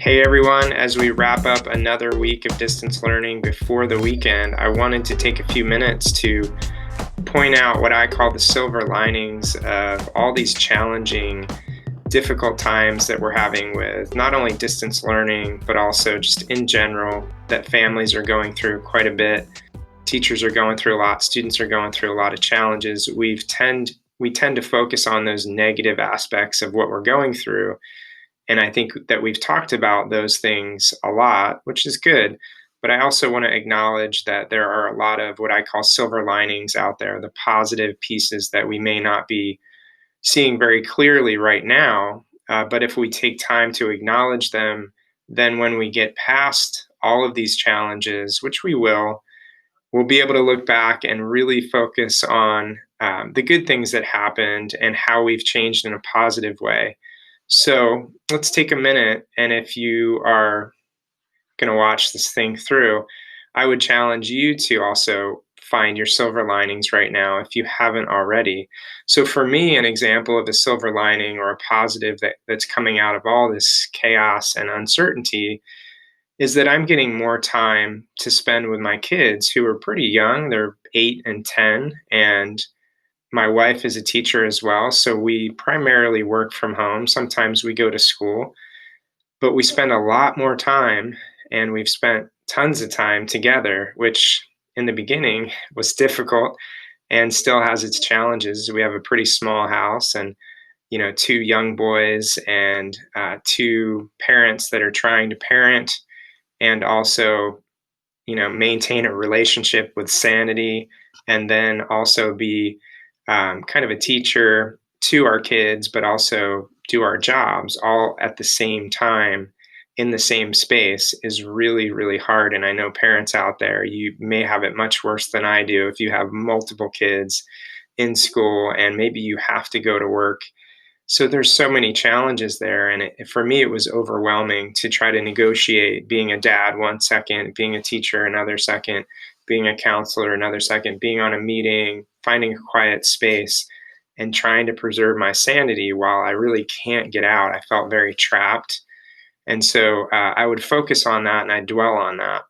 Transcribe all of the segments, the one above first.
Hey everyone, as we wrap up another week of distance learning before the weekend, I wanted to take a few minutes to point out what I call the silver linings of all these challenging, difficult times that we're having with not only distance learning, but also just in general, that families are going through quite a bit. Teachers are going through a lot, students are going through a lot of challenges. We tend to focus on those negative aspects of what we're going through. And I think that we've talked about those things a lot, which is good. But I also want to acknowledge that there are a lot of what I call silver linings out there, the positive pieces that we may not be seeing very clearly right now. But if we take time to acknowledge them, then when we get past all of these challenges, which we will, we'll be able to look back and really focus on the good things that happened and how we've changed in a positive way. So let's take a minute, and if you are going to watch this thing through, I would challenge you to also find your silver linings right now if you haven't already. So for me, an example of a silver lining or a positive that's coming out of all this chaos and uncertainty is that I'm getting more time to spend with my kids who are pretty young. They're 8 and 10, and my wife is a teacher as well, so we primarily work from home. Sometimes we go to school, but we spend a lot more time, and we've spent tons of time together, which in the beginning was difficult and still has its challenges. We have a pretty small house and two young boys and two parents that are trying to parent and also maintain a relationship with sanity, and then also be kind of a teacher to our kids, but also do our jobs all at the same time in the same space is really, really hard. And I know parents out there, you may have it much worse than I do if you have multiple kids in school and maybe you have to go to work. So there's so many challenges there. And for me, it was overwhelming to try to negotiate being a dad one second, being a teacher another second, being a counselor another second, being on a meeting, finding a quiet space, and trying to preserve my sanity while I really can't get out. I felt very trapped. And so I would focus on that and I dwell on that.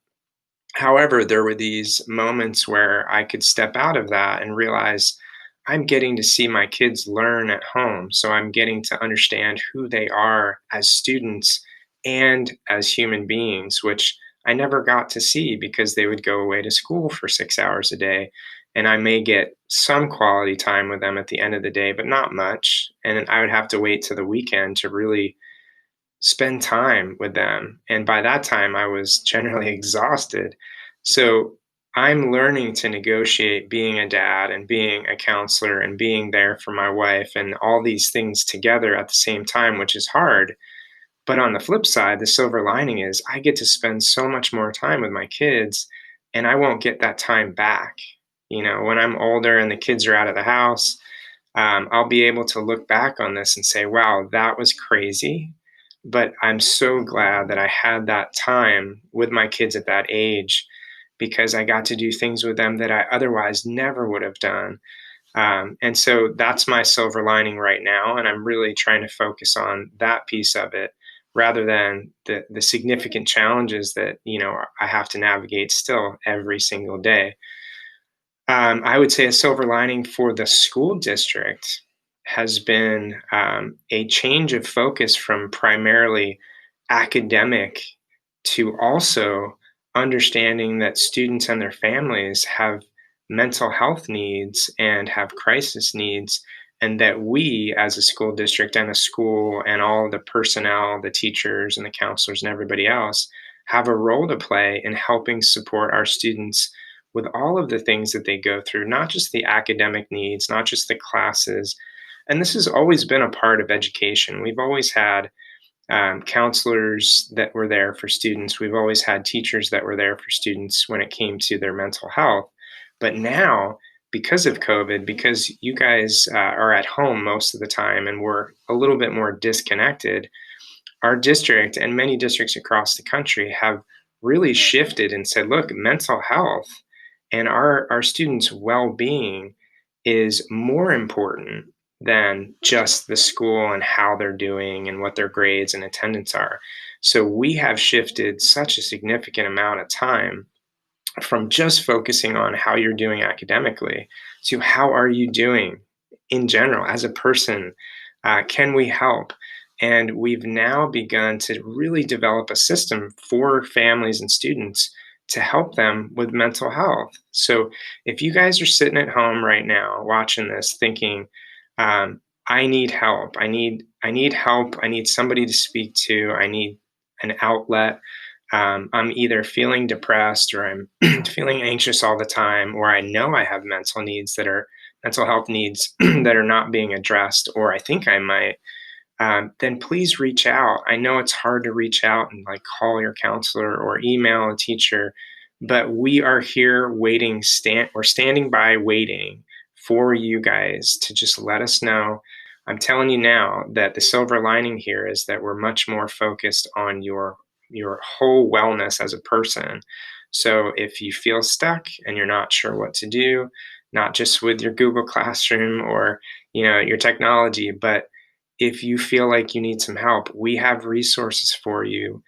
However, there were these moments where I could step out of that and realize I'm getting to see my kids learn at home. So I'm getting to understand who they are as students and as human beings, which I never got to see because they would go away to school for 6 hours a day. And I may get some quality time with them at the end of the day, but not much. And I would have to wait to the weekend to really spend time with them. And by that time, I was generally exhausted. So I'm learning to negotiate being a dad and being a counselor and being there for my wife and all these things together at the same time, which is hard. But on the flip side, the silver lining is I get to spend so much more time with my kids and I won't get that time back. When I'm older and the kids are out of the house, I'll be able to look back on this and say, wow, that was crazy. But I'm so glad that I had that time with my kids at that age because I got to do things with them that I otherwise never would have done. And so that's my silver lining right now. And I'm really trying to focus on that piece of it rather than the significant challenges that, I have to navigate still every single day. I would say a silver lining for the school district has been a change of focus from primarily academic to also understanding that students and their families have mental health needs and have crisis needs, and that we as a school district and a school and all of the personnel, the teachers and the counselors and everybody else have a role to play in helping support our students with all of the things that they go through, not just the academic needs, not just the classes. And this has always been a part of education. We've always had counselors that were there for students. We've always had teachers that were there for students when it came to their mental health. But now, because of COVID, because you guys are at home most of the time and we're a little bit more disconnected, our district and many districts across the country have really shifted and said, look, mental health and our students' well-being is more important than just the school and how they're doing and what their grades and attendance are. So we have shifted such a significant amount of time from just focusing on how you're doing academically to how are you doing in general as a person. Can we help? And we've now begun to really develop a system for families and students to help them with mental health. So if you guys are sitting at home right now watching this thinking, I need help, I need help, I need somebody to speak to, I need an outlet. I'm either feeling depressed or I'm feeling anxious all the time, or I know I have mental health needs that are not being addressed, or I think I might, then please reach out. I know it's hard to reach out and like call your counselor or email a teacher, but we are here waiting, we're standing by waiting for you guys to just let us know. I'm telling you now that the silver lining here is that we're much more focused on your whole wellness as a person. So if you feel stuck and you're not sure what to do, not just with your Google Classroom or your technology, but if you feel like you need some help, we have resources for you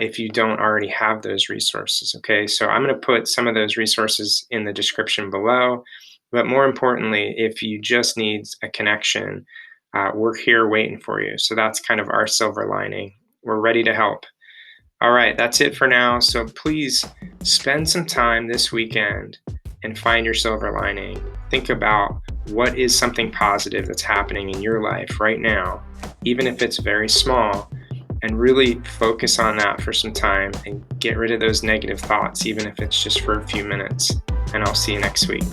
if you don't already have those resources. Okay, so I'm going to put some of those resources in the description below. But more importantly, if you just need a connection, we're here waiting for you. So that's kind of our silver lining. We're ready to help. All right, that's it for now. So please spend some time this weekend and find your silver lining. Think about what is something positive that's happening in your life right now, even if it's very small, and really focus on that for some time and get rid of those negative thoughts, even if it's just for a few minutes. And I'll see you next week.